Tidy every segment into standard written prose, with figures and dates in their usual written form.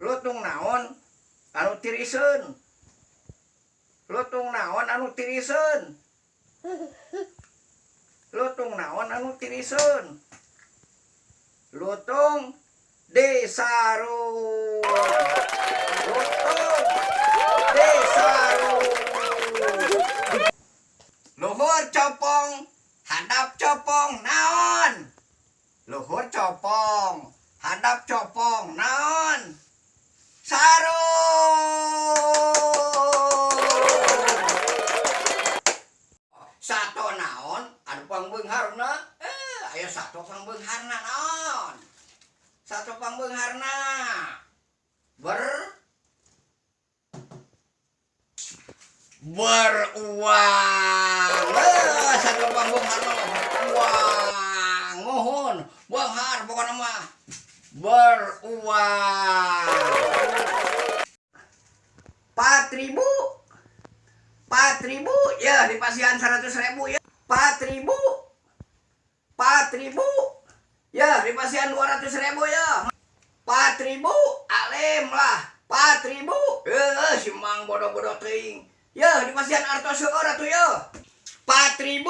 Lutung naon anu tiriseun. Lutung naon anu tiriseun. Lutung naon anu tiriseun. Lutung disarung. Lutung disarung. Luhur copong, hadap copong naon. Luhur copong, hadap copong naon. Sarung. Sato naon anu pangbeungharna? Aya sato pangbeungharna naon? Sato pangbeungharna beruang. Sato pangbeungharna beruang. Mohon beunghar pokona mah beruang. 4.000 ya dipasihan 100.000 ya. 4.000 ya dipasihan 200.000 ya. 4.000 alem lah 4.000 si mang bodoh-bodoh teuing ya dipasihan artos seueur atuh ya. 4.000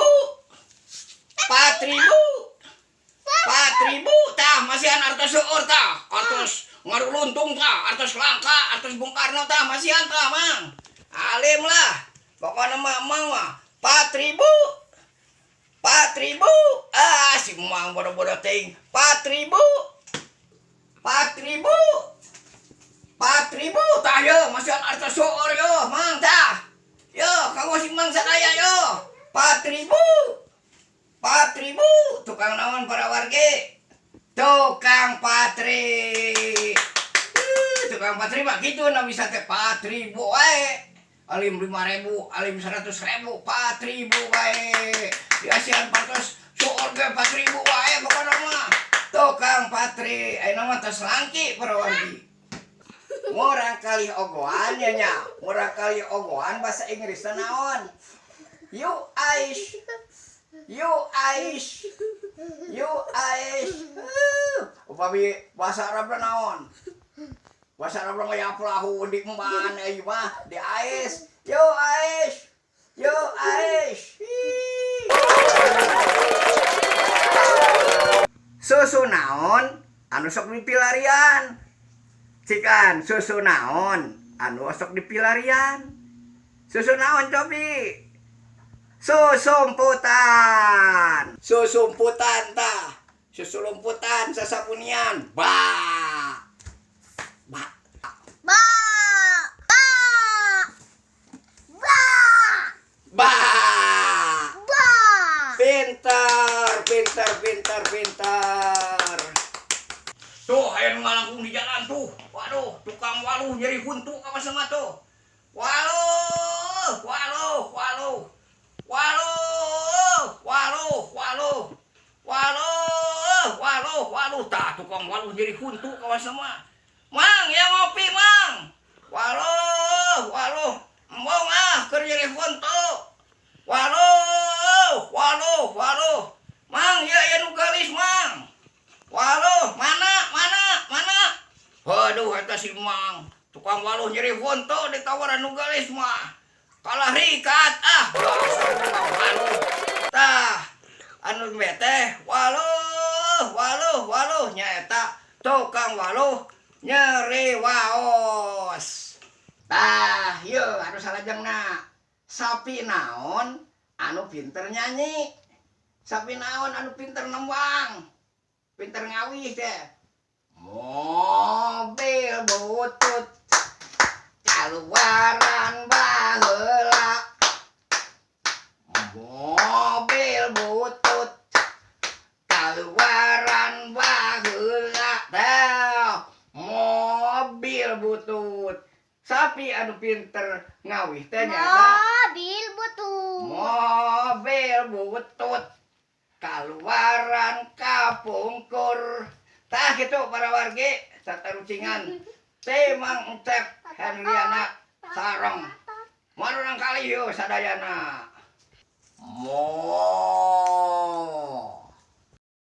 tah masihan artos seueur tah, artos ngaruluntung tah, artos langka, artos bungkarna tah masihan tah mang. Alim lah. Pokoknya mah 4.000 si mang bodoh-bodoh teuing. 4.000 tah yo masihan artos seueur yo mang tah. Yo kanggo si mang sadaya yo. 4.000 tukang naon para wargi? Tukang patri. Tukang patri mah gitu na bisa teh 4.000 wae. Alim 5.000, alim 100.000, 4.000 wae. Diasihan patos seueur ge 4.000 wae pokona mah. Tukang patri, ayeuna mah tos langki para wargi. Murang kali ogohan ya nya. Murang kali ogohan bahasa Inggrisna naon? You Aish. Upami bahasa Arabna naon? Bahasa Arabna mah ya plahu di emban ieu mah di Aish. Yo Aish. Susu naon anu sok dipilarian? Cikan susu naon anu sok dipilarian? Susu naon cobi? Susumputan tah. Susu lumputan sasapunian. Pintar. Tuh, aya nu ngalangkung di jalan tuh. Waduh, tukang waluh nyeri huntu ka mah tuh. Waluh. Tah tukang waluh nyeri huntu ka mah. Mang, ya ngopi, Mang. Waluh. Embong keur nyeri huntu. Waluh. Mang, ya nu galis, Mang. Waluh, mana? Waduh, eta si Mang. Tukang waluh nyeri huntu ditawaran nu galis mah. Kalah rikat waluh. Tah, anu teh waluh nyaeta tukang waluh nyeri waos. Tah, yeuh anu salajengna. Sapi naon anu pinter nyanyi? Sapi naon anu pinter nembang? Pinter ngawih teh. mobil butut kaluaran baheula mobil butut kaluaran baheula tah mobil butut sapi anu pinter ngawih teh nyata Mobil butut. mobil butut kaluaran kapungkur tah gitu para wargi satarucingan teh Mang Encep Henriana sareng manurang kali yeuh sadayana mo